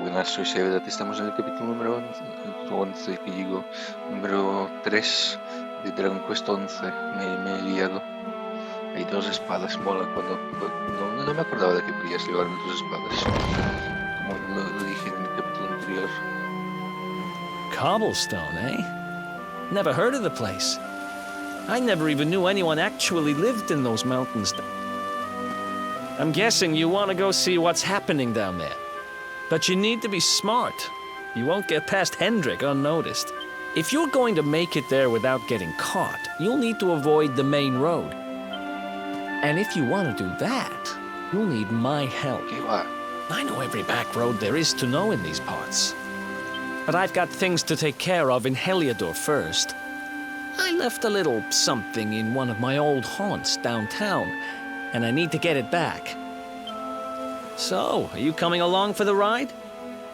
Buenas, soy Sevedat. Estamos en el capítulo número 11 que digo, número 3 de Dragon Quest 11. Me he liado. Hay dos espadas, mola no me acordaba de que podías llevar dos espadas, como lo dije en el capítulo anterior. Cobblestone, eh? Never heard of the place. I never even knew anyone actually lived in those mountains. I'm guessing you want to go see what's happening down there. But you need to be smart. You won't get past Hendrik unnoticed. If you're going to make it there without getting caught, you'll need to avoid the main road. And if you want to do that, you'll need my help. ¿Qué va? I know every back road there is to know in these parts. But I've got things to take care of in Heliodor first. I left a little something in one of my old haunts downtown, and I need to get it back. So, are you coming along for the ride?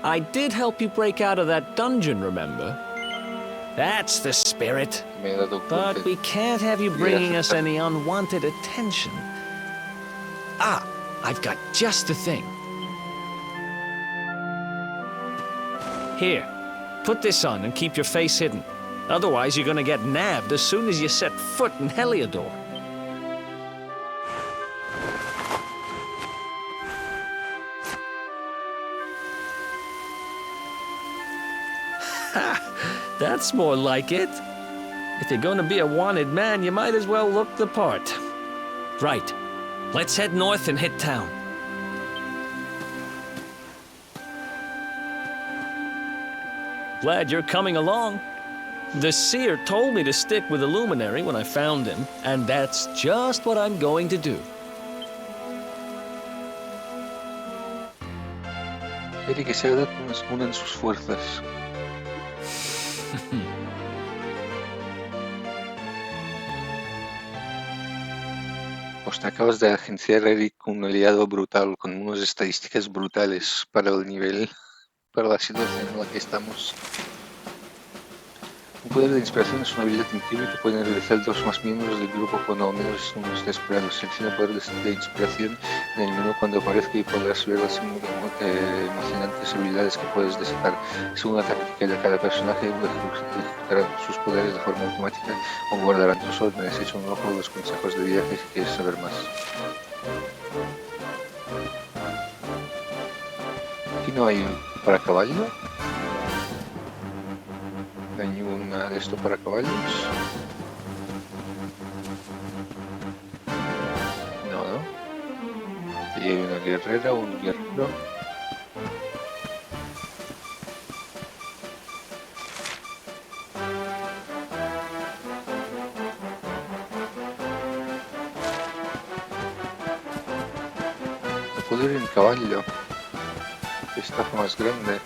I did help you break out of that dungeon, remember? That's the spirit. Me he dado But cuenta. we can't have you bringing us any unwanted attention. Ah, I've got just the thing. Here, put this on and keep your face hidden. Otherwise, you're gonna get nabbed as soon as you set foot in Heliodor. Ha! That's more like it. If you're gonna be a wanted man, you might as well look the part. Right. Let's head north and hit town. Glad you're coming along. The seer told me to stick with the luminary when I found him, and that's just what I'm going to do. Quiere que Sevedat unan sus fuerzas. Pues te acabas de agenciar, Eric, un aliado brutal con unas estadísticas brutales para el nivel, para la situación en la que estamos. Un poder de inspiración es una habilidad increíble que pueden realizar dos más miembros del grupo cuando al menos uno esté esperando. Selecciona poder de inspiración en el menú cuando aparezca y podrás ver las emocionantes habilidades que puedes desatar. Según la táctica de cada personaje, ejecutarán sus poderes de forma automática o guardarán tus órdenes. Echa un ojo a los consejos de viaje si quieres saber más. Aquí no hay para caballo. No hay ninguna de esto para caballos. No. Y hay una guerrera o un guerrero. No puedo ir en caballo. Estafa más grande.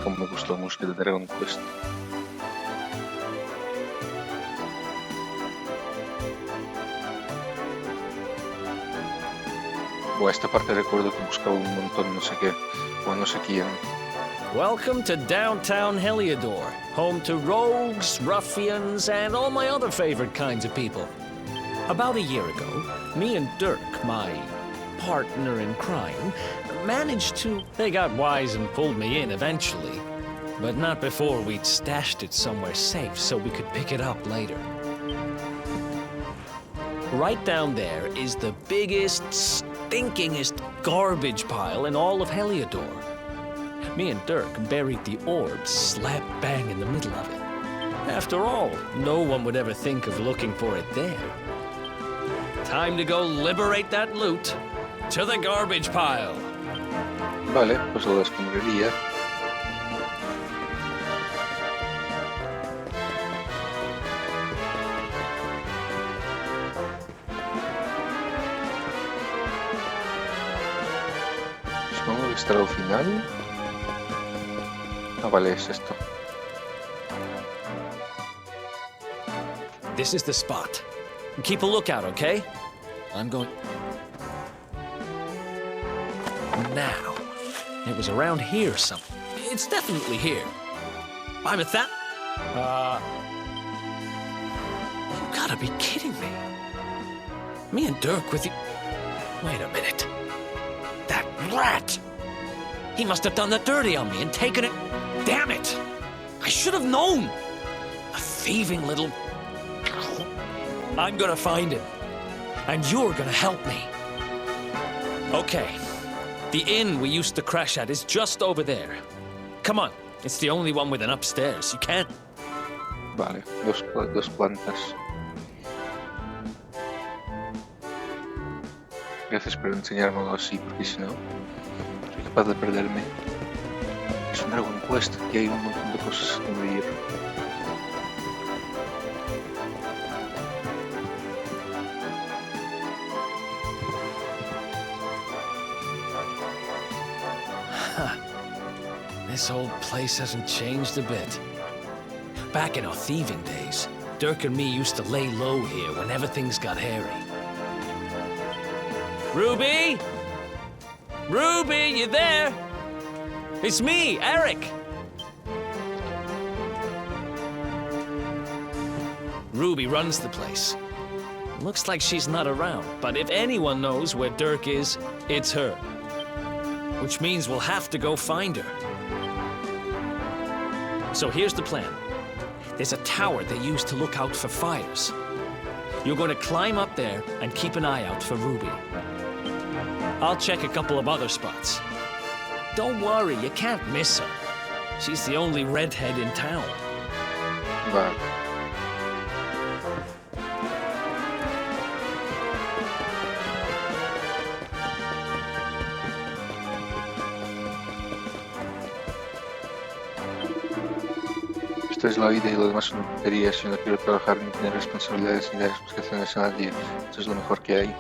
Como me gustó la música de Dragon Quest. Bueno, esta parte recuerdo que buscaba un montón no sé qué, o no sé quién. Welcome to downtown Heliodor, home to rogues, ruffians, and all my other favorite kinds of people. About a year ago, me and Dirk, my partner in crime, managed to... They got wise and pulled me in eventually, but not before we'd stashed it somewhere safe so we could pick it up later. Right down there is the biggest, stinkingest garbage pile in all of Heliodor. Me and Dirk buried the orb slap bang in the middle of it. After all, no one would ever think of looking for it there. Time to go liberate that loot. To the garbage pile. Vale, pues lo descubriría. Supongo que estará al final. Ah, vale, es esto. This is the spot. Keep a lookout, okay? I'm going... Now, it was around here somewhere. It's definitely here. I'm at that... You gotta be kidding me. Me and Dirk with you... Wait a minute. That rat! He must have done the dirty on me and taken it... Damn it! I should have known! A thieving little... I'm gonna find him. And you're gonna help me. Okay. The inn we used to crash at is just over there. Come on. It's the only one with an upstairs. You can't... Vale, dos plantas. Gracias por enseñármelo así, porque si no, soy capaz de perderme. Es un Dragon Quest y hay un montón de cosas donde ir. This old place hasn't changed a bit. Back in our thieving days, Dirk and me used to lay low here whenever things got hairy. Ruby? Ruby, you there? It's me, Eric. Ruby runs the place. Looks like she's not around, but if anyone knows where Dirk is, it's her. Which means we'll have to go find her. So here's the plan. There's a tower they use to look out for fires. You're going to climb up there and keep an eye out for Ruby. I'll check a couple of other spots. Don't worry, you can't miss her. She's the only redhead in town. Vale. Esto es la vida y lo demás son tonterías. Yo no quiero trabajar ni tener responsabilidades ni dar explicaciones a nadie. Esto es lo mejor que hay.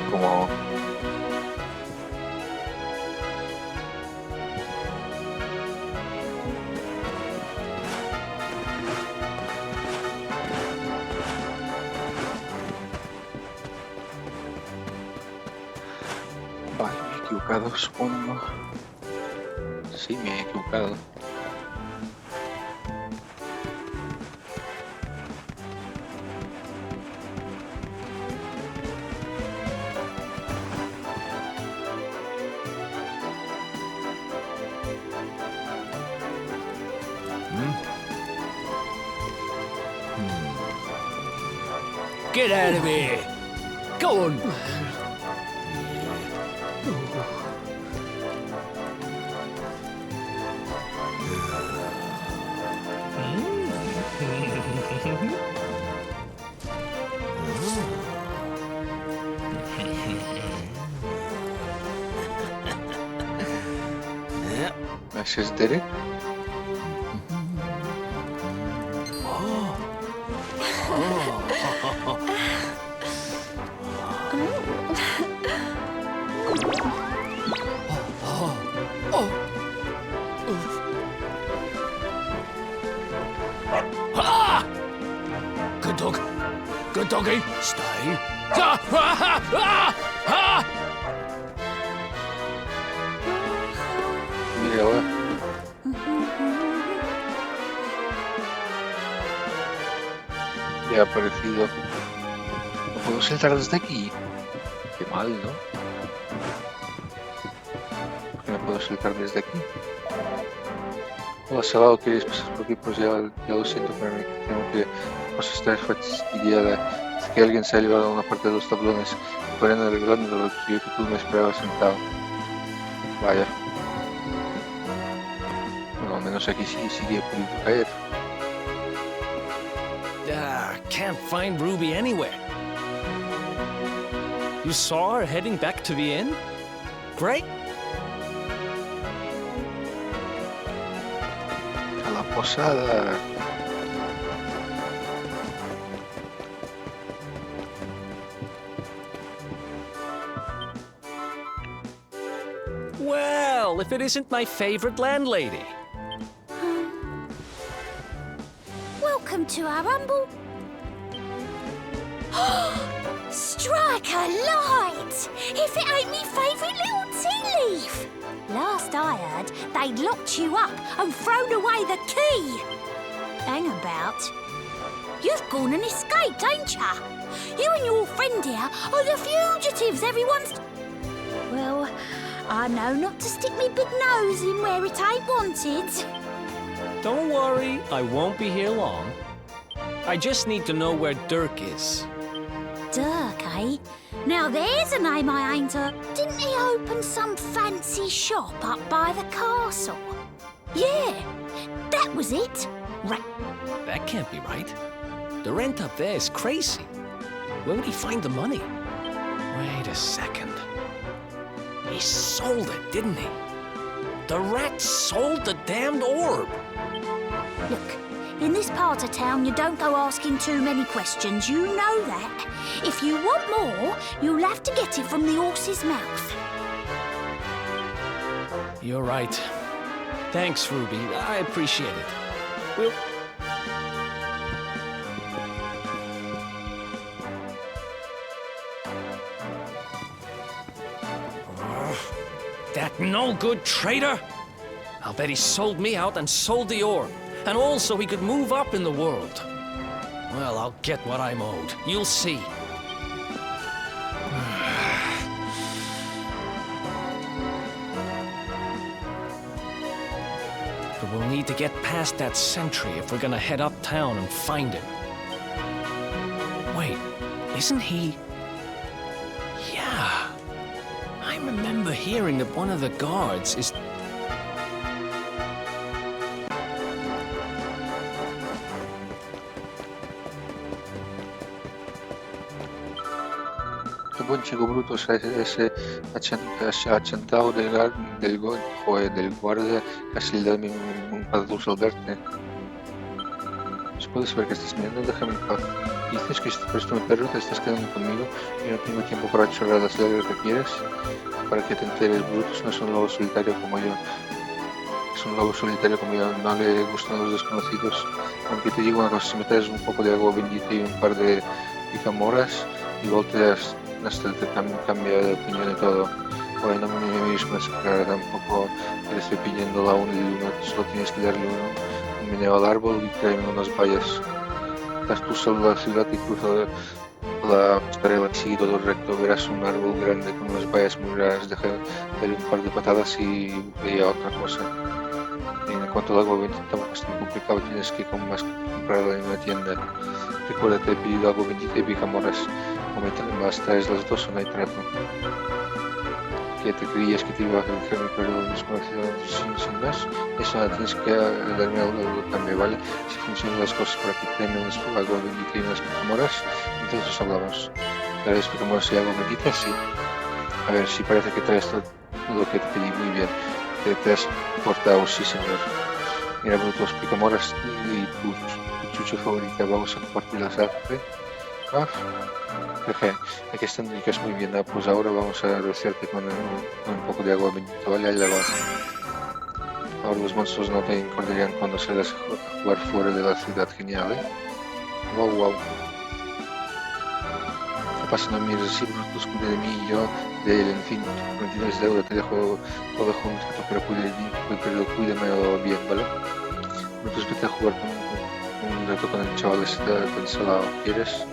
Como... Vale, me he equivocado, supongo. Sí, me he equivocado. Get out of here! Go on! Gracias, Derek. Good dog. Good doggy. Stay. Mira ahora. Ya ha aparecido. No puedo saltar desde aquí. Qué mal, ¿no? ¿Por qué no puedo saltar desde aquí? Hola, Salado, ¿queréis pasar por aquí? Pues ya lo siento, pero tengo que estar fastidiada. Es que alguien se ha llevado una parte de los tablones y fueron arreglando lo que tú me esperabas sentado. Vaya. Bueno, al menos aquí sí sigue pudiendo caer. Can't find Ruby anywhere. You saw her heading back to the inn? Great. A la posada. Well, if it isn't my favorite landlady. Welcome to our humble... Strike a light! If it ain't me favourite little tea leaf! Last I heard, they'd locked you up and thrown away the key. Hang about. You've gone and escaped, ain't ya? You and your friend here are the fugitives everyone's... Well, I know not to stick me big nose in where it ain't wanted. Don't worry, I won't be here long. I just need to know where Dirk is. Dirk, eh? Now there's a name I ain't heard. Didn't he open some fancy shop up by the castle? Yeah, that was it. That can't be right. The rent up there is crazy. Where would he find the money? Wait a second. He sold it, didn't he? The rat sold the damned orb. Look, in this part of town, you don't go asking too many questions. You know that. If you want more, you'll have to get it from the horse's mouth. You're right. Thanks, Ruby. I appreciate it. We'll... That no-good traitor! I'll bet he sold me out and sold the orb. And also he could move up in the world. Well, I'll get what I'm owed. You'll see. But we'll need to get past that sentry if we're gonna head uptown and find him. Wait, isn't he... Yeah. I remember hearing that one of the guards is... El buen chico bruto ese achantado del guardia casi le da un padazo al verte. ¿Puedes ver que estás mirando? Déjame en paz. Dices que si te presto mi perro te estás quedando conmigo y no tengo tiempo para chorradas largas que quieres. Para que te enteres, Brutus no es un lobo solitario como yo. Es un lobo solitario como yo, no le gustan los desconocidos. Aunque te digo una cosa, si me traes un poco de agua bendita y un par de picamoras, igual hasta te cambia de opinión y todo. Bueno, no me mires con esa cara, tampoco te estoy pidiendo la una y uno, solo tienes que darle un meneo al árbol y tráeme unas vallas. Estás tú solo a la ciudad y cruza la pasarela y sigue todo recto, verás un árbol grande con unas vallas muy raras, déjale un par de patadas y veía otra cosa. Y en cuanto al agua bendita, tampoco es tan complicado, tienes que comprarla en una tienda. Recuerda, te he pedido agua bendita y picamoras. Como las traes las dos o no hay trato. ¿Que te creías que te iba a dejar mi perro desconocido sin más? Eso nada, tienes que darme algo de cambio, ¿vale? Si funcionan las cosas para que tengan agua bendita y unas picamoras, entonces hablamos. ¿Traes picamoras y agua bendita? Sí. A ver, si parece que traes todo lo que te pedí, muy bien. Te has portado, sí señor. Mira, Brutus, picamoras y tu chucho favorita, vamos a compartir las arte. Ah, jeje, aquí están ricas, muy bien. Pues ahora vamos a rociarte con un poco de agua bendita, ¿vale? Ahí la va. Ahora los monstruos no te incordiarían cuando salgas a jugar fuera de la ciudad, genial, ¿eh? Wow, wow. No pasa, no mires así, Brutus, cuide de mí y yo de él, en fin, no tienes deuda, te dejo todo junto, pero cuídame bien, ¿vale? Brutus, vete a jugar un rato con el chaval ese tan salado, ¿quieres?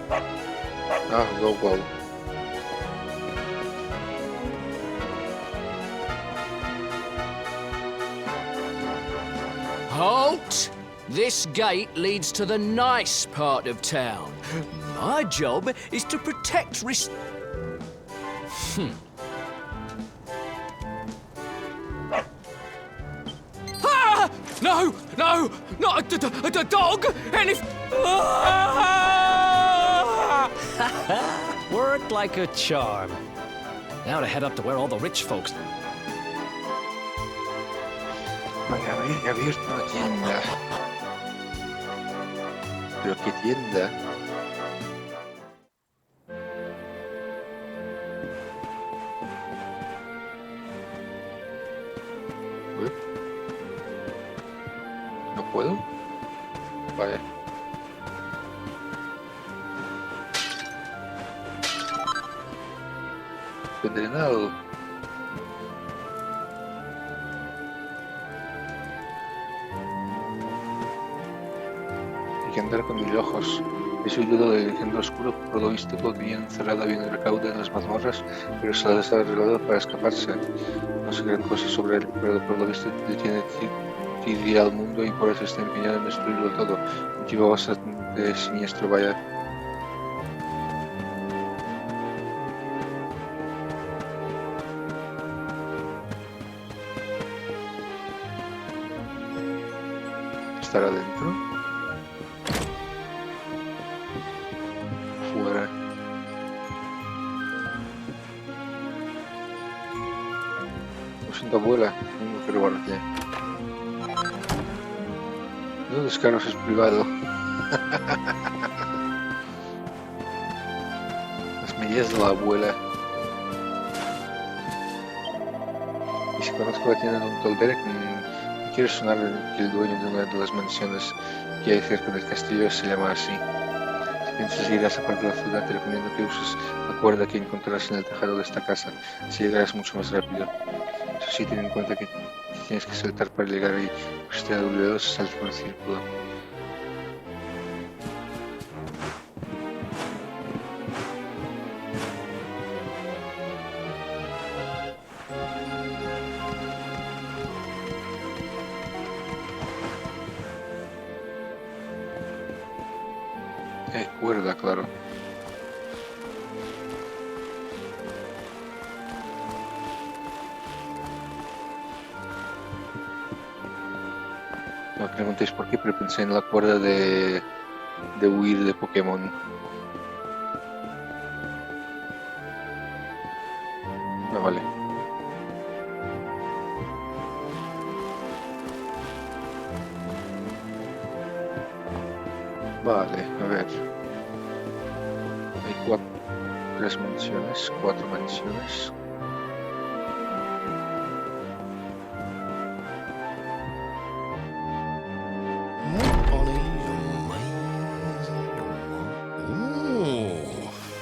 Ah, wow, wow. Halt! This gate leads to the nice part of town. My job is to protect Ah! No! No! Not a dog! And if... Ah! Worked like a charm. Now to head up to where all the rich folks... Vaya, había abierto una tienda. ¿Pero qué tienda? Uy. ¿No puedo? Vale. Envenenado. Hay que andar con mil ojos. He oído de leyenda oscuro que por lo visto tenían encerrada bien el recaudo en las mazmorras, pero se la ha arreglado para escaparse. No sé gran cosa sobre él, pero por lo visto le tiene tiria al mundo y por eso está empeñado en destruirlo todo. Un tipo bastante siniestro, vaya. ¿Estará dentro? Fuera. Lo siento, abuela. Tengo que robarte. No descargas, es privado. Las medidas de la abuela. Y si conozco la tienda de un tal Derek, quiero sonar que el dueño de una de las mansiones que hay cerca del castillo se llama así. Si piensas ir a esa parte de la ciudad, te recomiendo que uses la cuerda que encontrarás en el tejado de esta casa. Así llegarás mucho más rápido. Eso sí, ten en cuenta que tienes que saltar para llegar ahí. Pues este W2 salta con el círculo. Cuerda, claro. No me preguntéis por qué, pero pensé en la cuerda de huir de Pokémon. No vale. Vale, a ver. Hay tres mansiones, cuatro mansiones.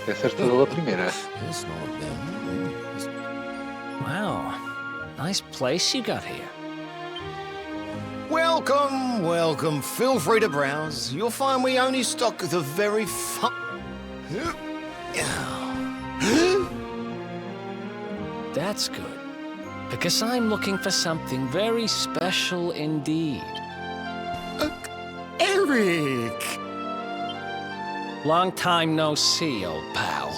De hacer todo la primera. Wow. Nice place you got here. Welcome, welcome. Feel free to browse. You'll find we only stock the very That's good. Because I'm looking for something very special indeed. Eric! Long time no see, old pal.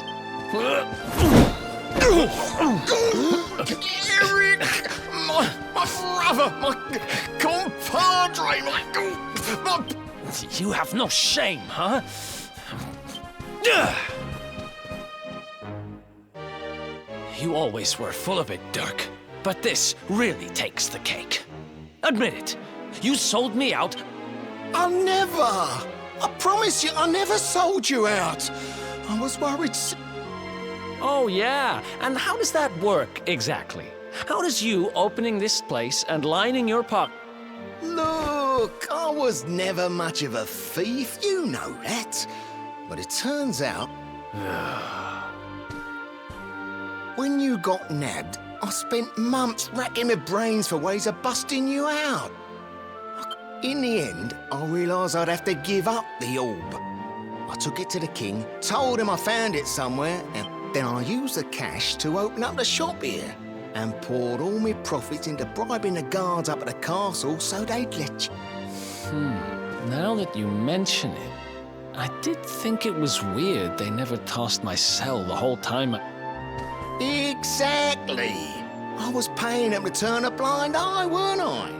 Eric! My brother, my compadre, my... You have no shame, huh? You always were full of it, Dirk. But this really takes the cake. Admit it. You sold me out. I never! I promise you, I never sold you out. I was worried... Oh, yeah. And how does that work, exactly? How does you opening this place and lining your pocket... Look, I was never much of a thief, you know that. But it turns out... when you got nabbed, I spent months racking my brains for ways of busting you out. In the end, I realised I'd have to give up the orb. I took it to the king, told him I found it somewhere, and then I used the cash to open up the shop here, and poured all my profits into bribing the guards up at the castle so they'd let you. Now that you mention it, I did think it was weird they never tossed my cell the whole time. Exactly. I was paying them to turn a blind eye, weren't I?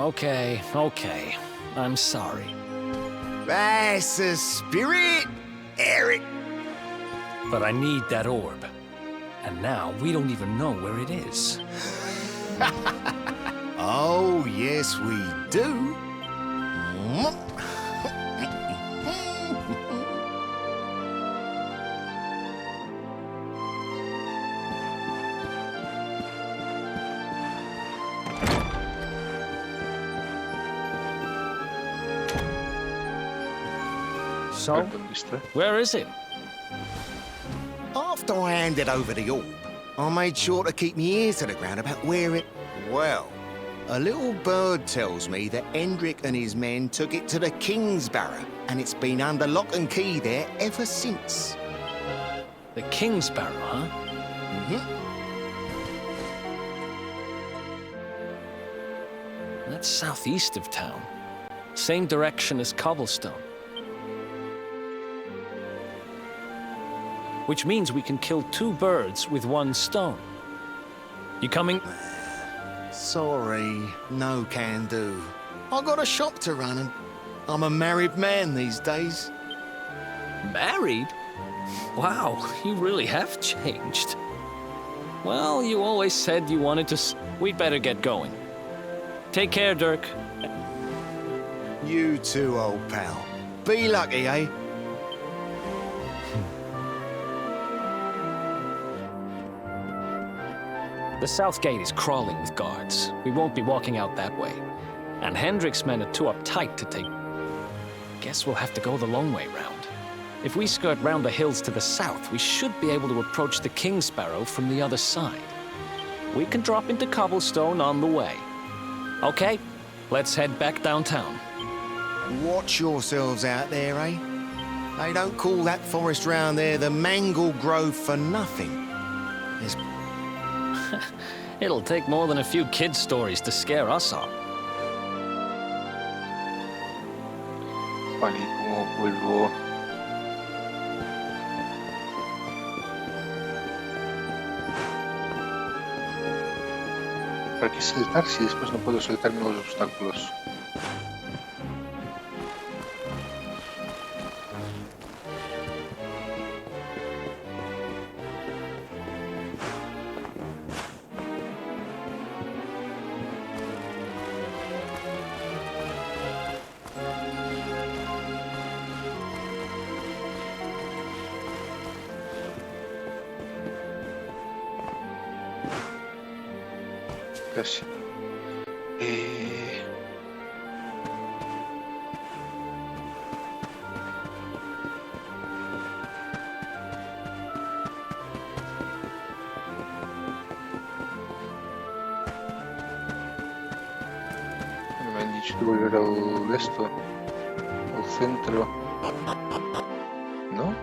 Okay, okay. I'm sorry. That's the spirit, Eric. But I need that orb. And now we don't even know where it is. Oh, yes, we do. So, Pardon, mister. where is it? After I handed over the orb, I made sure to keep my ears to the ground about where it... Well, a little bird tells me that Hendrik and his men took it to the Kingsbarrow, and it's been under lock and key there ever since. The Kingsbarrow, huh? That's southeast of town. Same direction as Cobblestone. Which means we can kill 2 birds with 1 stone. You coming? Sorry, no can do. I got a shop to run and I'm a married man these days. Married? Wow, you really have changed. Well, you always said you wanted to We'd better get going. Take care, Dirk. You too, old pal. Be lucky, eh? The south gate is crawling with guards. We won't be walking out that way. And Hendrik's men are too uptight to take... Guess we'll have to go the long way round. If we skirt round the hills to the south, we should be able to approach the Kingsbarrow from the other side. We can drop into Cobblestone on the way. Okay, let's head back downtown. Watch yourselves out there, eh? They don't call that forest round there the Mangle Grove for nothing. There's... It'll take more than a few kid stories to scare us off. Vale, ¿y cómo vuelvo? ¿Para qué saltar si después no puedo saltarme los obstáculos? Casi. Me han dicho que volver al esto, al centro. ¿No?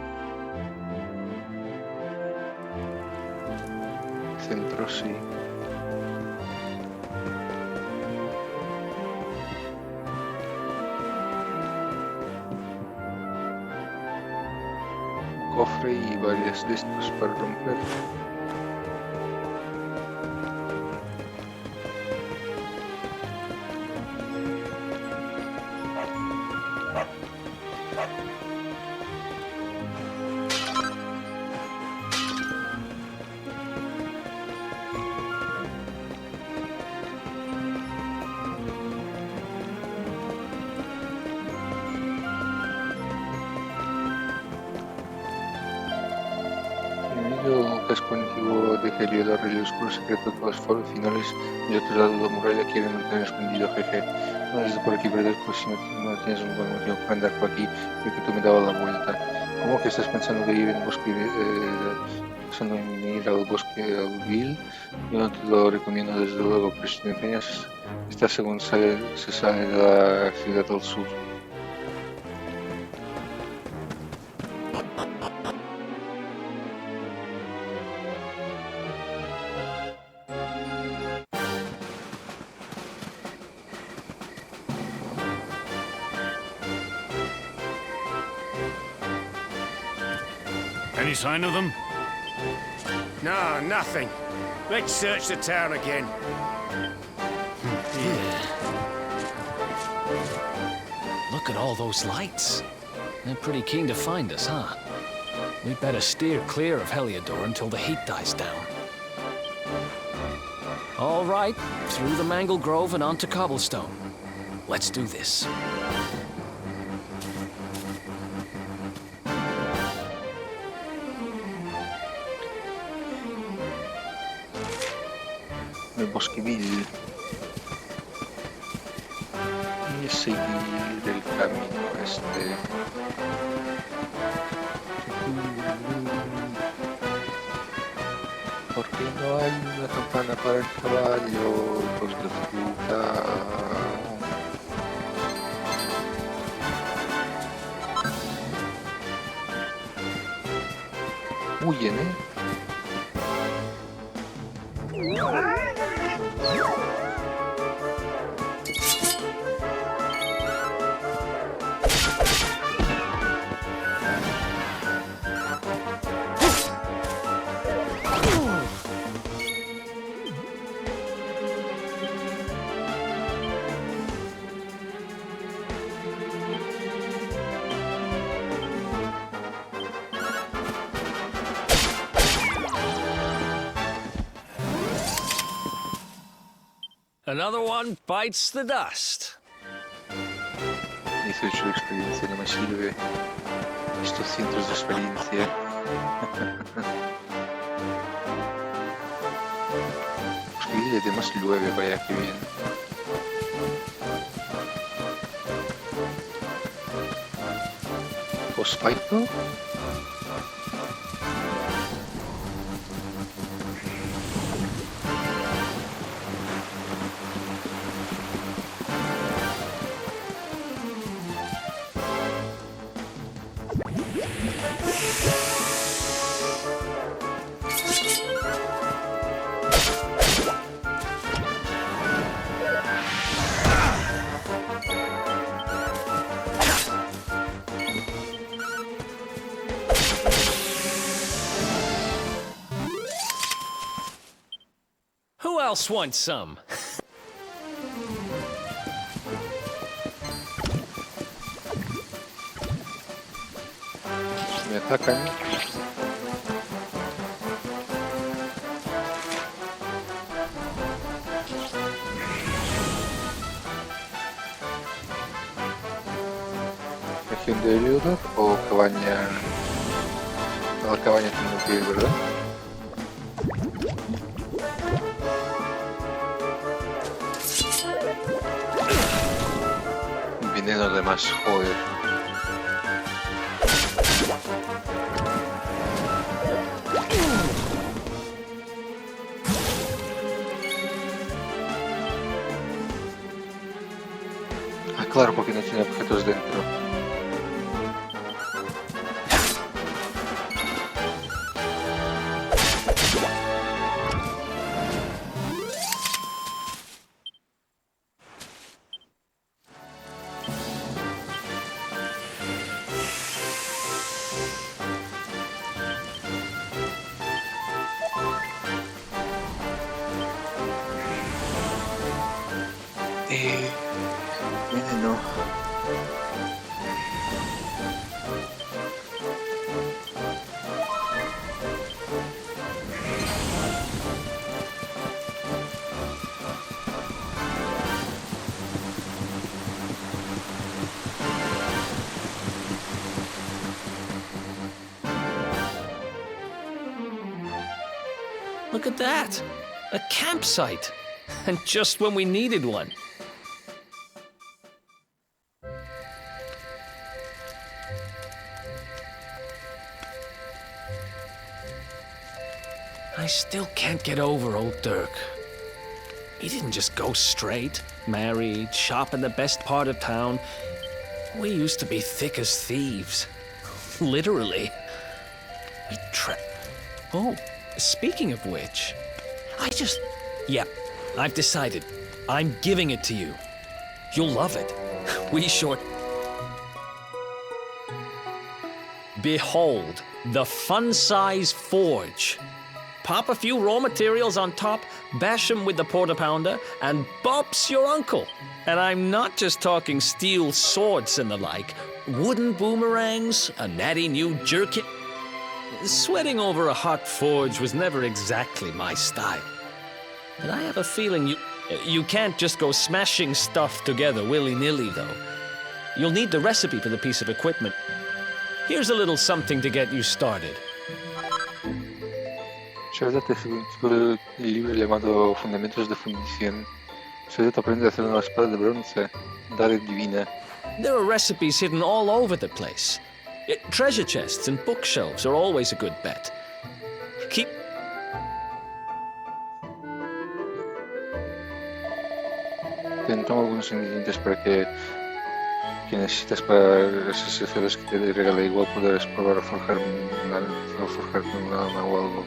Centro sí. Cofre y varias de estos para romper. El casco antiguo de Heliodor, el oscuro secreto de los foros finales y otro lado de la muralla quiere mantener escondido, jeje. No eres de por aquí, ¿verdad? Pues si no tienes un buen motivo para andar por aquí, creo que tú me dabas la vuelta. ¿Cómo que estás pensando de ir en bosque, pensando en ir al bosque al Vil? Yo no te lo recomiendo desde luego, pero si te empeñas, estás según se sale de la ciudad del sur. Any sign of them? No, nothing. Let's search the town again. Look at all those lights. They're pretty keen to find us, huh? We'd better steer clear of Heliodor until the heat dies down. All right, through the Mangle Grove and onto Cobblestone. Let's do this. El bosqueville. Y seguir el camino este. ¿Por qué no hay una campana para el caballo? Pues de fruta. Huyen, ¿eh? Another one bites the dust. 18 de experiencia no me sirve. Estos cientos de experiencia. Bosqueville además llueve, vaya que bien. ¿Fosfaito? Who else wants some? Me atacan. Región de Heliodor o cabaña. No, la cabaña tengo que ir, ¿verdad? Veneno de más, joder. Ah, claro, porque no tiene objetos dentro. Veneno. Look at that! A campsite! And just when we needed one. I still can't get over old Dirk. He didn't just go straight, married, shop in the best part of town. We used to be thick as thieves. Literally. We Oh, speaking of which, Yep, I've decided. I'm giving it to you. You'll love it. Behold, the fun-size forge. Pop a few raw materials on top, bash 'em with the porta pounder, and bop's your uncle. And I'm not just talking steel swords and the like. Wooden boomerangs, a natty new jerkin. Sweating over a hot forge was never exactly my style. But I have a feeling you can't just go smashing stuff together willy-nilly, though. You'll need the recipe for the piece of equipment. Here's a little something to get you started. Sórdate el libro llamado Fundamentos de Fundición. Sórdate aprende a hacer una espada de bronce, Daga Divina. There are recipes hidden all over the place. Treasure chests and bookshelves are always a good bet. Keep... Tengo algunos ingredientes para que necesitas para esos hechiceros que te regala. Igual podrás probar a forjar un arma o algo.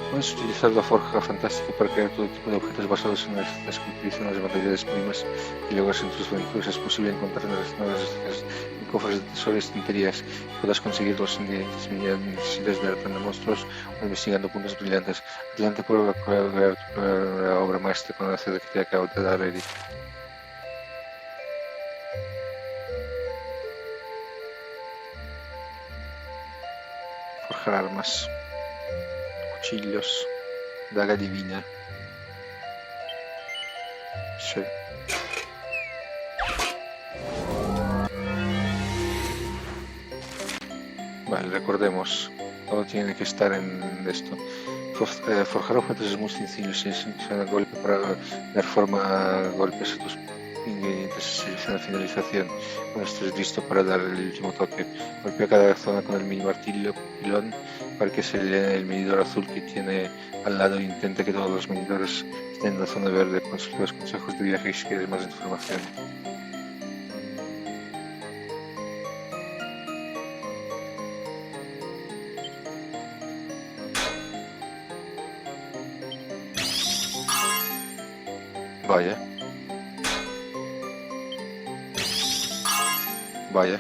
Puedes utilizar la forja fantástica para crear todo tipo de objetos basados en recetas que utilizan las materias primas y logras en tus aventuras. Es posible encontrar nuevas recetas en cofres de tesoro y estanterías. Puedas conseguir los ingredientes mediante necesitas de arpando monstruos o investigando puntos brillantes. Adelante, prueba a crear tu obra maestra con la receta que te acabo de dar, Eric. Forjar armas. Cuchillos, daga divina. Sí. Vale, recordemos, todo tiene que estar en esto. Forjar objetos es muy sencillo. Si selecciona el golpe para dar forma a golpes a tus ingredientes, selecciona finalización. Cuando estés listo para dar el último toque, golpea cada zona con el mini martillo pilón para que se llene el medidor azul que tiene al lado e intenta que todos los medidores estén en la zona verde. Consulta los consejos de viaje si quieres más información. Vaya. Vaya.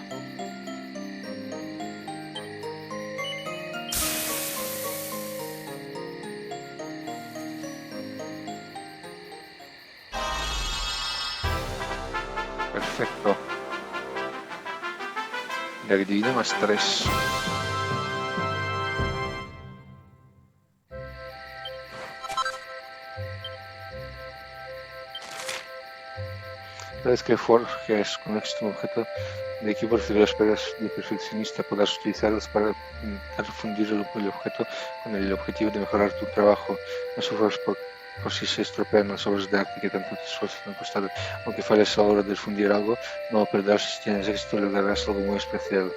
Perfecto. La divina más 3. Cada vez que forjes con éxito un objeto de equipo recibirás peras de perfeccionista. Podrás utilizarlas para intentar fundir el objeto con el objetivo de mejorar tu trabajo. No sufras por si se estropean las obras de arte que tanto te esfuerzas han costado. Aunque falles a la hora de fundir algo, no lo perderás. Si tienes éxito, lograrás algo muy especial.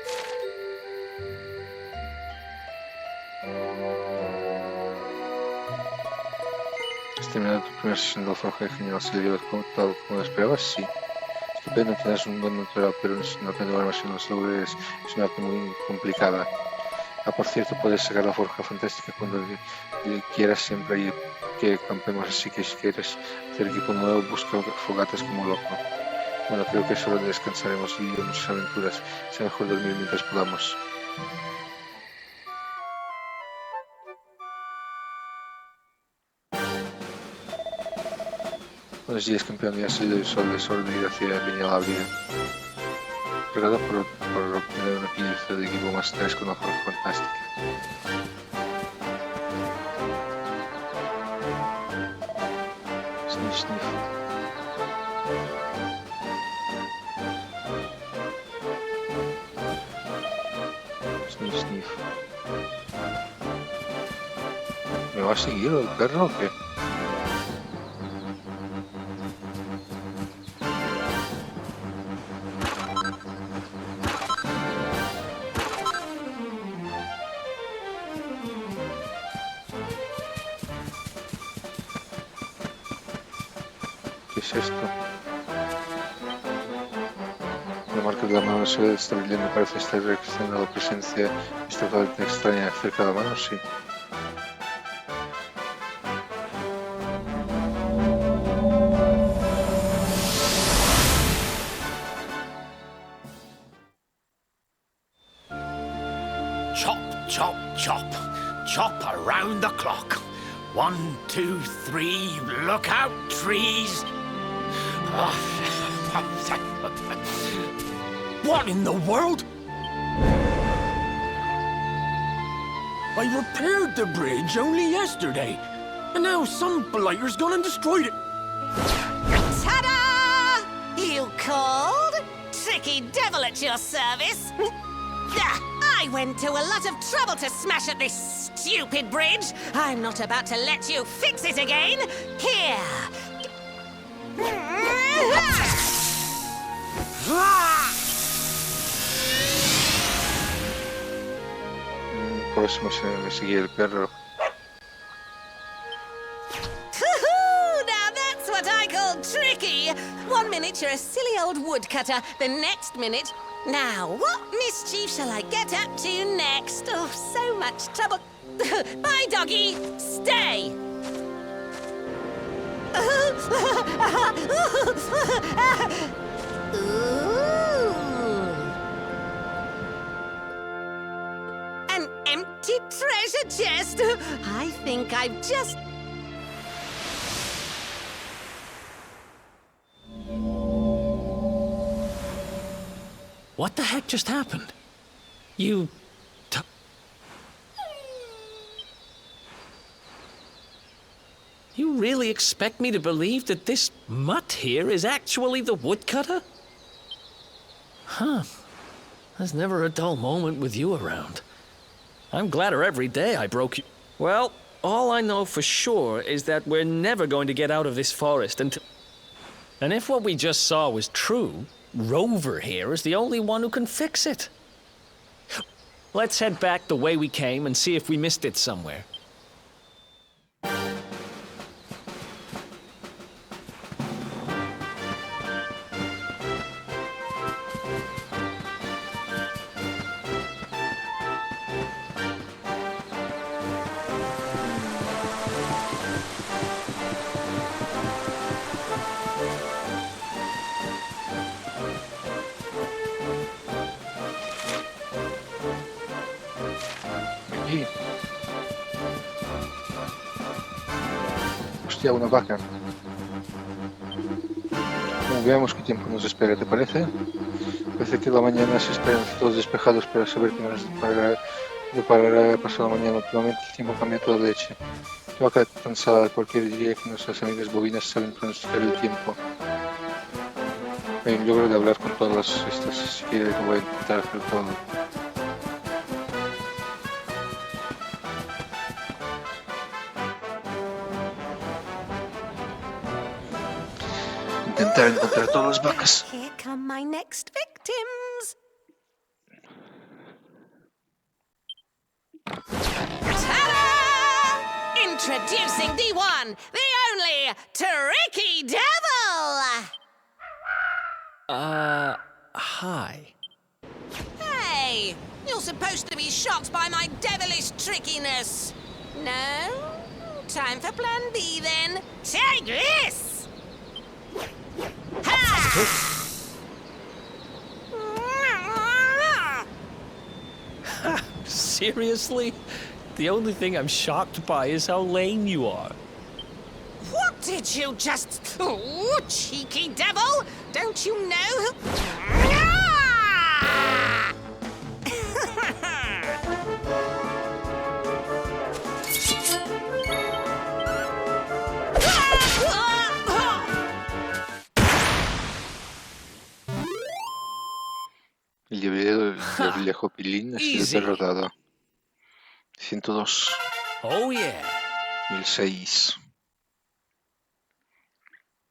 ¿Has terminado tu primera sesión de forja genial? ¿Se le dio tal como lo esperabas? Sí. Estupendo, tienes un buen natural, pero no aprender armas en los logros es una arte muy complicada. Por cierto, puedes sacar la forja fantástica cuando quieras, siempre hay que campemos, así que si quieres hacer equipo nuevo, busca fogatas como loco. Bueno, creo que es hora de descansar, hemos vivido muchas aventuras, será mejor dormir mientras podamos. Buenos días, campeón, ya ha salido el sol de ir hacia la vida. Regado por obtener una pieza de equipo más 3 con una forja fantástica. Sniff, sniff. Sniff, sniff. ¿Me va a seguir el perro o qué? ¿Qué es esto? La marca de la mano se está brillando, parece estar reaccionando a la presencia esta totalmente extraña cerca de la mano, sí. Chop, chop, chop. Chop around the clock. 1, 2, 3, look out, trees! What in the world? I repaired the bridge only yesterday, and now some blighter's gone and destroyed it. Ta-da! You called? Tricky devil at your service. I went to a lot of trouble to smash at this stupid bridge. I'm not about to let you fix it again. Here. Próximo se sigue el perro. Now that's what I call tricky. 1 minute you're a silly old woodcutter, the next minute... Now, what mischief shall I get up to next? Oh, so much trouble. Bye, doggy. Stay. Ooh. An empty treasure chest. I think I've just... What the heck just happened? You... You really expect me to believe that this mutt here is actually the woodcutter? Huh. There's never a dull moment with you around. I'm gladder every day I broke you. Well, all I know for sure is that we're never going to get out of this forest until... And if what we just saw was true, Rover here is the only one who can fix it. Let's head back the way we came and see if we missed it somewhere. Aquí. Hostia, una vaca. Bueno, veamos qué tiempo nos espera, ¿te parece? Parece que la mañana se esperan todos despejados para saber que nos deparará pasado mañana. Últimamente el tiempo cambia toda leche. La vaca cansada, cualquiera diría que nuestras amigas bovinas saben pronunciar el tiempo. Hay un logro de hablar con todas estas, así que lo voy a intentar hacer todo. Intentar encontrar todas las vacas. Here come my next victims. Ta-da! Introducing the one, the only, Tricky Devil! Hi. Hey, you're supposed to be shocked by my devilish trickiness. No? Time for plan B then. Take this! Ha! Seriously? The only thing I'm shocked by is how lame you are. What did you just... Oh, cheeky devil! Don't you know who... El video del viejo Pilín ha sido Easy. derrotado. 102. Oh yeah. 1006.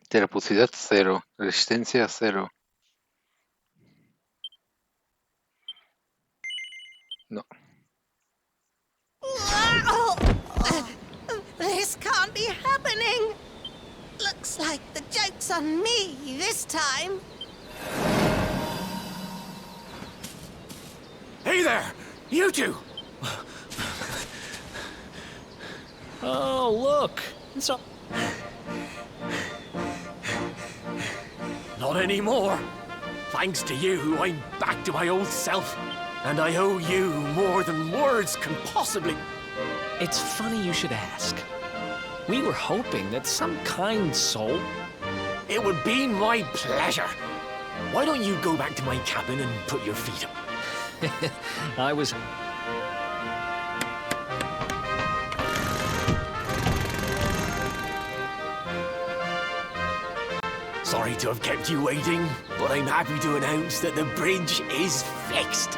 Terapucidad 0. Resistencia 0. No. This can't be happening. Looks like the joke's on me this time. Hey there! You two! Oh, look. It's a... Not anymore. Thanks to you, I'm back to my old self. And I owe you more than words can possibly... It's funny you should ask. We were hoping that some kind soul... It would be my pleasure. Why don't you go back to my cabin and put your feet up? I was... Sorry to have kept you waiting, but I'm happy to announce that the bridge is fixed.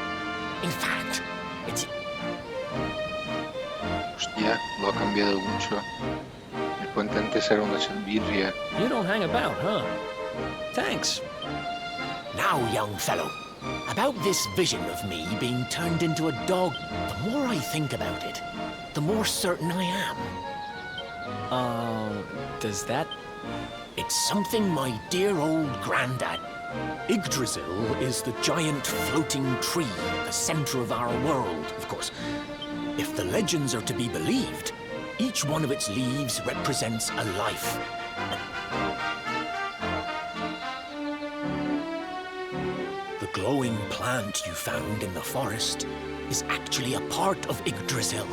In fact, it's... Hostia, lo ha cambiado mucho. El puente antes era una birria. You don't hang about, huh? Thanks. Now, young fellow, about this vision of me being turned into a dog, the more I think about it, the more certain I am. Does that... It's something my dear old granddad... Yggdrasil is the giant floating tree at the center of our world, of course. If the legends are to be believed, each one of its leaves represents a life. The glowing plant you found in the forest is actually a part of Yggdrasil.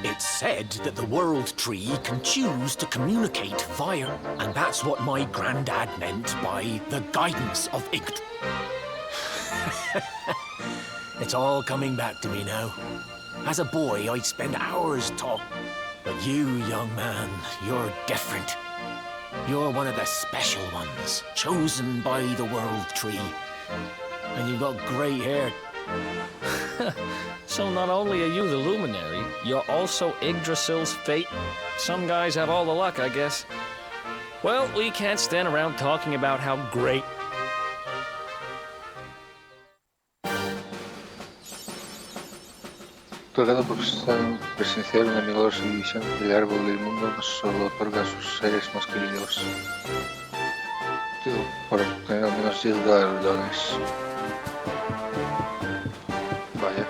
It's said that the World Tree can choose to communicate via, and that's what my granddad meant by the guidance of Yggdrasil. It's all coming back to me now. As a boy, I'd spend hours talking. But you, young man, you're different. You're one of the special ones, chosen by the World Tree. And you've got great hair. So not only are you the luminary, you're also Yggdrasil's fate. Some guys have all the luck, I guess. Well, we can't stand around talking about how great... Otorgado por presenciar una milagrosa división que el árbol del mundo no solo otorga a sus seres más queridos, sino por obtener al menos 10 galardones. Vaya.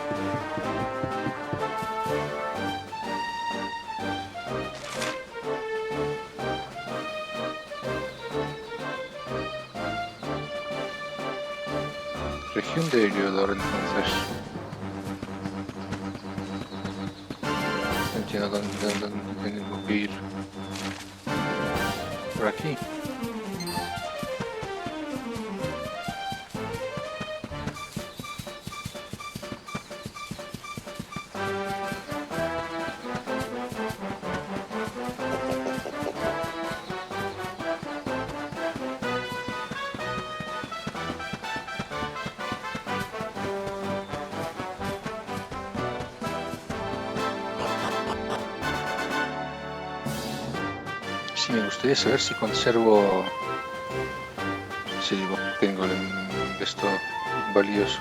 Región de Heliodor, entonces. No entiendo dónde tengo que ir. Por aquí. Sí, me gustaría saber si conservo... Si tengo esto valioso.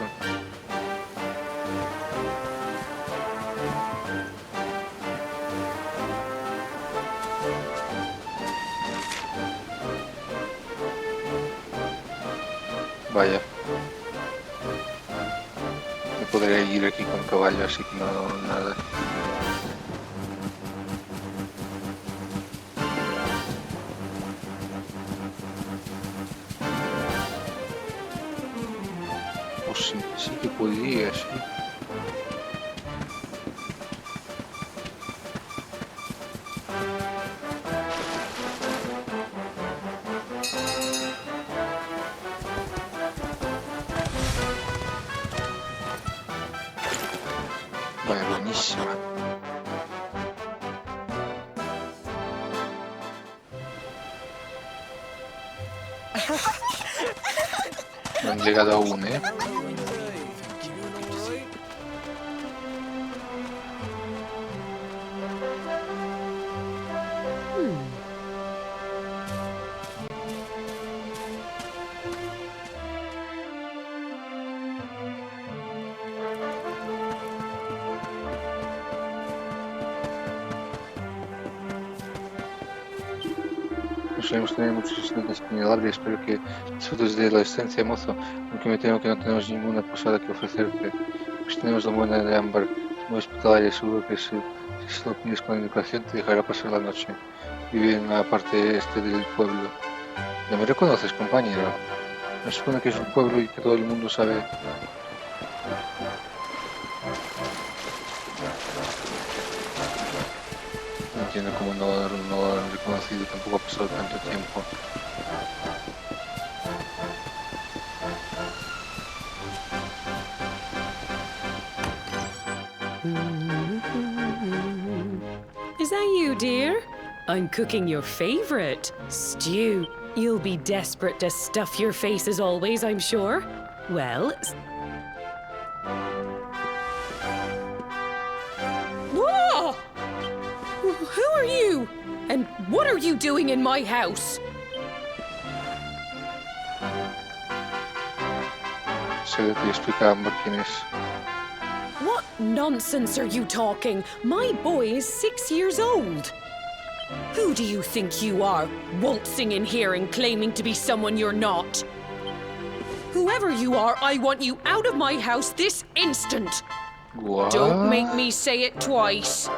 Vaya. No podré ir aquí con caballo, así que no, nada. Pues sí que podría, sí. Vaya, buenísima. No han llegado aún, ¿eh? No solemos tener muchos instantes inolvidables, espero que disfrutes de la estancia, mozo, aunque me temo que no tenemos ninguna posada que ofrecerte. Pues tenemos la buena de Ámbar, muy hospitalaria, seguro que si se lo pides con educación te dejará pasar la noche. Vive en la parte este del pueblo. ¿No me reconoces, compañero? Me supone que es un pueblo y que todo el mundo sabe... entiendo cómo no lo han reconocido, tampoco ha pasado tanto tiempo. Is that you, dear? I'm cooking your favorite, stew. You'll be desperate to stuff your face as always, I'm sure. Well... Whoa! Who are you? And what are you doing in my house? Se le explica a Amber quién es. What nonsense are you talking? My boy is 6 years old. Who do you think you are, waltzing in here and claiming to be someone you're not? Whoever you are, I want you out of my house this instant. What? Don't make me say it twice.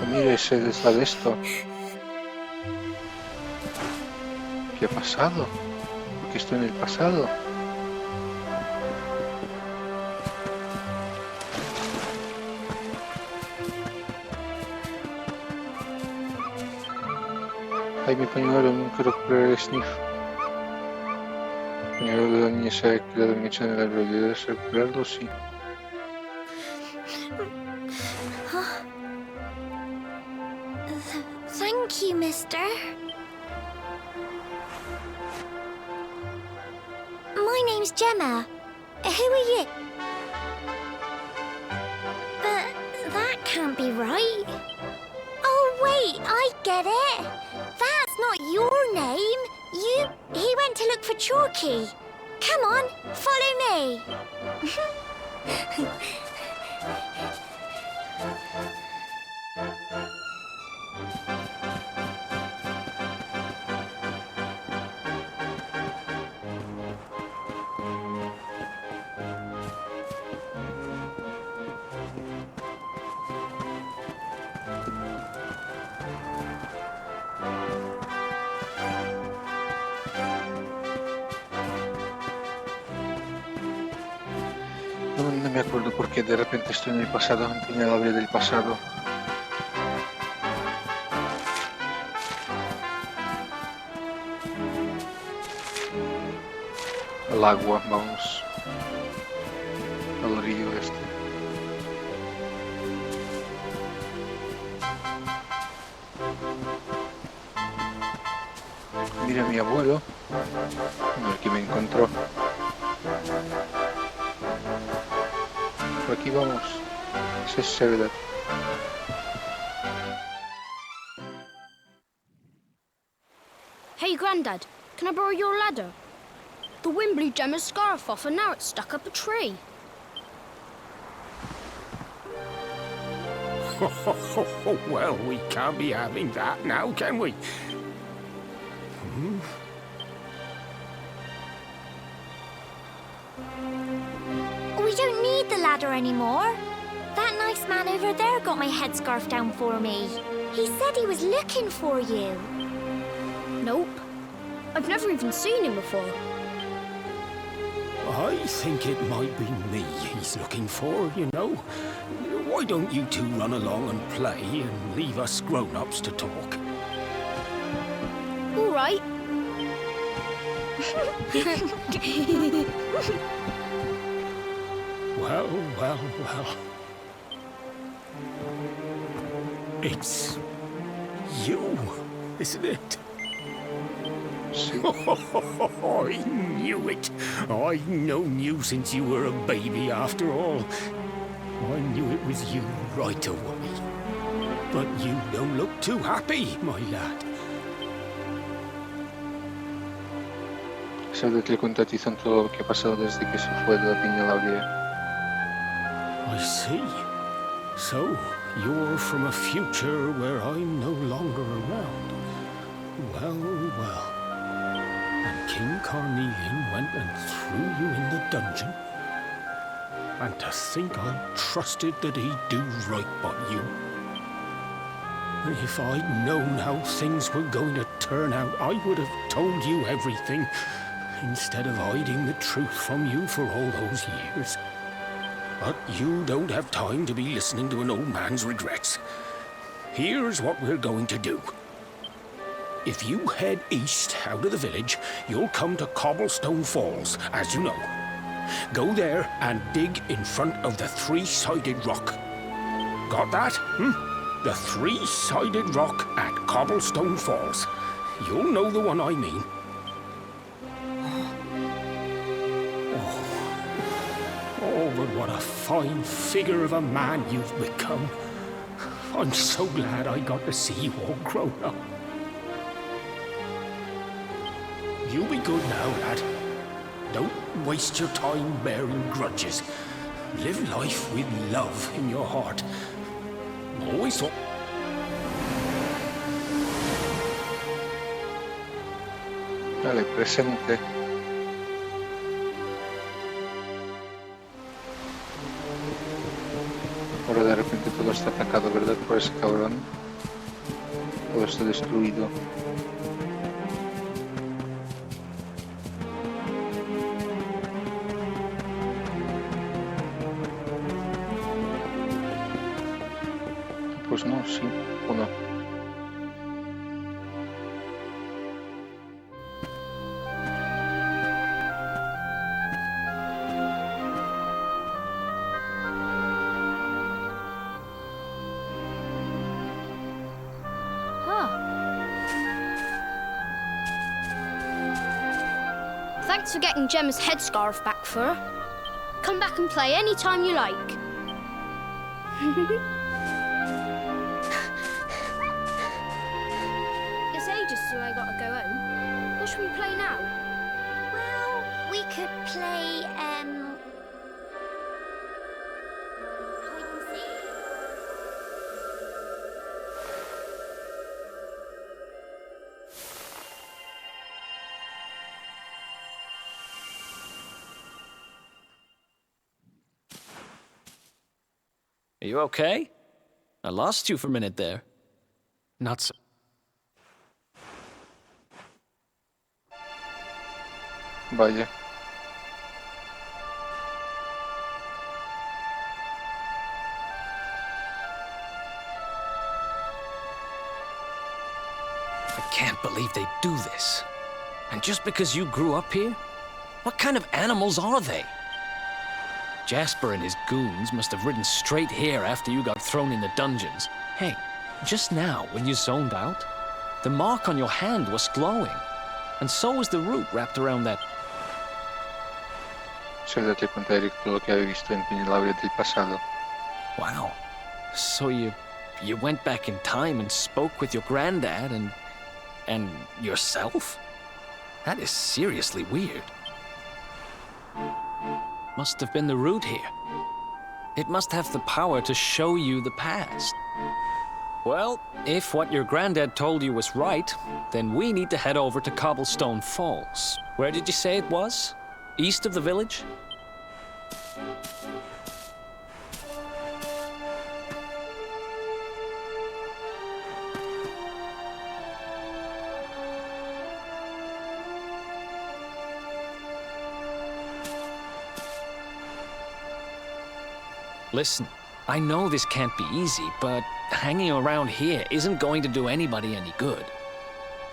Mire, se les da de esto. ¿Qué ha pasado? ¿Por qué estoy en el pasado? Ay, mi pañuelo, nunca recuperaré Sniff. El pañuelo de la niña se ha quedado enganchado en el árbol. ¿Debes recuperarlo? Sí. Thank you, mister. My name's Gemma. Who are you? But that can't be right. Oh, wait, I get it. That's not your name. He went to look for Chalky. Come on, follow me. No me acuerdo por qué de repente estoy en el pasado, en la habría del pasado. Al agua, vamos. Al río este. Mira a mi abuelo. A ver qué me encontró. Por aquí vamos. Esa es Sevedat. Hey, Grandad, can I borrow your ladder? The wind blew Gemma's scarf off and now it's stuck up a tree. Well, we can't be having that now, can we? We don't need the ladder anymore. That nice man over there got my headscarf down for me. He said he was looking for you. Nope. I've never even seen him before. I think it might be me he's looking for, you know. Why don't you two run along and play and leave us grown-ups to talk? All right. Well, well, well. It's you, isn't it? I knew it. I've known you since you were a baby, after all. I knew it was you right away. But you don't look too happy, my lad. Sevedat le contabilizan todo lo que ha pasado desde que se fue de la Piña Laurea. I see. So, you're from a future where I'm no longer around. Well, well. And King Carnelian went and threw you in the dungeon? And to think I trusted that he'd do right by you. If I'd known how things were going to turn out, I would have told you everything, instead of hiding the truth from you for all those years. But you don't have time to be listening to an old man's regrets. Here's what we're going to do. If you head east out of the village, you'll come to Cobblestone Falls, as you know. Go there and dig in front of the three-sided rock. Got that? The three-sided rock at Cobblestone Falls. You'll know the one I mean. Oh, but what a fine figure of a man you've become. I'm so glad I got to see you all grown up. You be good now, lad. Don't waste your time bearing grudges. Live life with love in your heart. Always thought... Vale, presente. Ahora de repente todo está atacado, ¿verdad? Por ese cabrón. Todo está destruido. Pues no, sí, o no. Thanks for getting Gemma's headscarf back for her. Come back and play any time you like. It's ages till I gotta go home. What should we play now? Well, we could play, hide and seek. Are you okay? I lost you for a minute there. Not so... Vaya. I can't believe they do this. And just because you grew up here? What kind of animals are they? Jasper and his goons must have ridden straight here after you got thrown in the dungeons. Hey, just now, when you zoned out, the mark on your hand was glowing. And so was the root wrapped around that... Se date cuenta, Eric, todo lo que había visto en Pinelabria del pasado. Wow. So you went back in time and spoke with your granddad and yourself? That is seriously weird. Must have been the root here. It must have the power to show you the past. Well, if what your granddad told you was right, then we need to head over to Cobblestone Falls. Where did you say it was? East of the village? Listen, I know this can't be easy, but hanging around here isn't going to do anybody any good.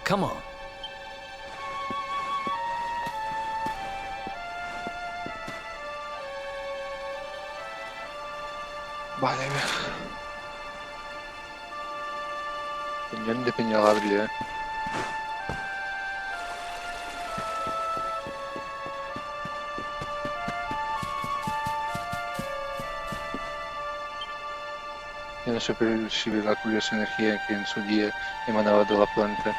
Come on. Vale. Cañón de Peñalabria, Ya no se percibe la curiosa energía que en su día emanaba de la planta.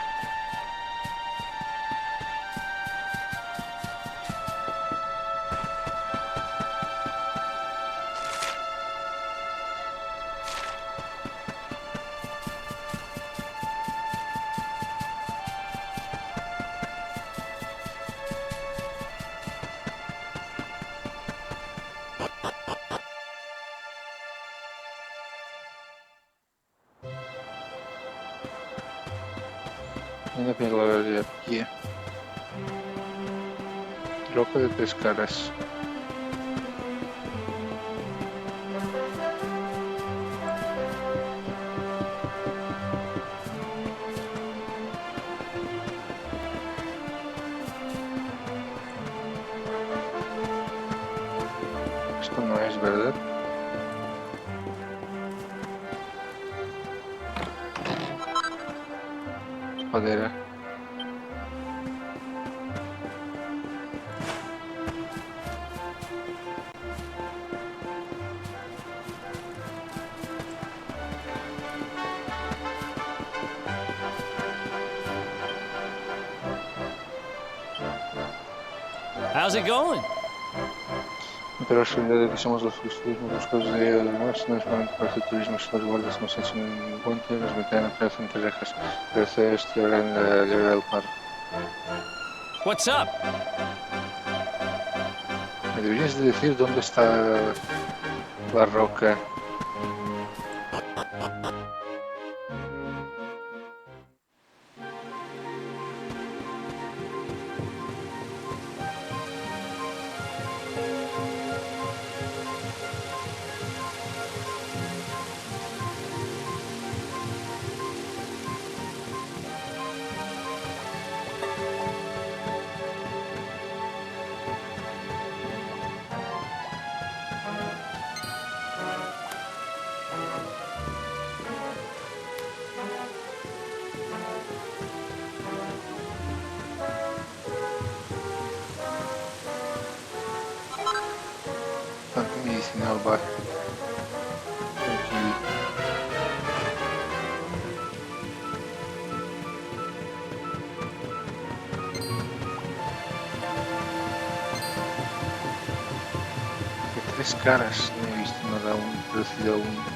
Una piedra de pie. Roca de 3 caras. Esto no es, ¿verdad? Espadera. How's it going? Pero la realidad de que somos los buscadores de además no es solamente para hacer turismo, si los guardas nos echan un guante y nos meten otra vez entre rejas. Pero estoy ahora en la llave del mar. What's up? ¿Me deberías de decir dónde está la roca? Tanto medicinal va. Aquí. De 3 caras, no he visto nada aún, producido aún.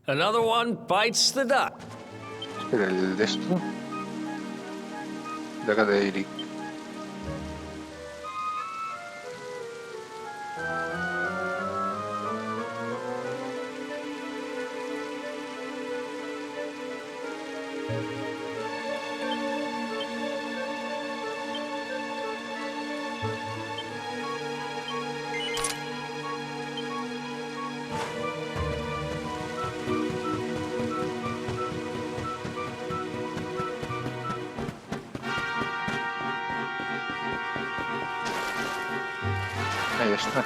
Another one bites the duck. Espera, el de esto. Daga de Eric. Ahí está.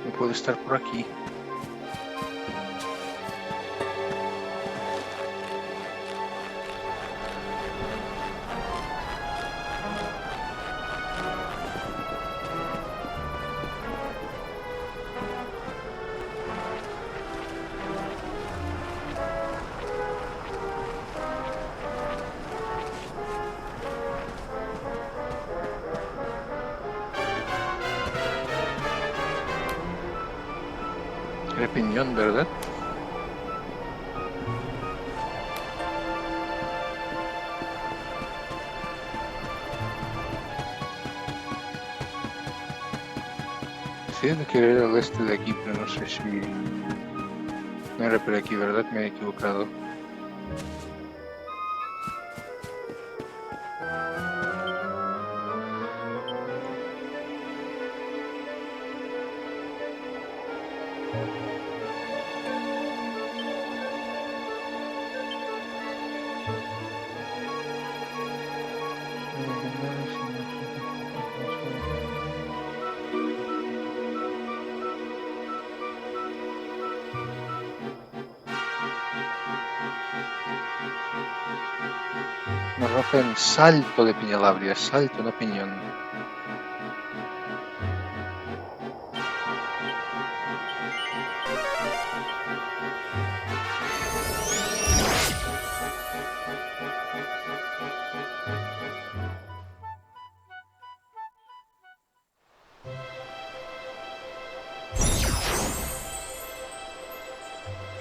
No puede estar por aquí. Era piñón, ¿verdad? Decía de que era al este de aquí, pero no sé si... No era por aquí, ¿verdad? Me he equivocado. Una roca en Salto de Peñalabria, Salto, no Peñón.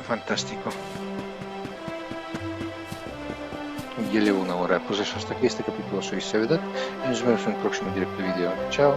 Fantástico. Ya llevo una hora. Pues eso, hasta aquí este capítulo. Soy Sevedat y nos vemos en el próximo directo vídeo. Chao.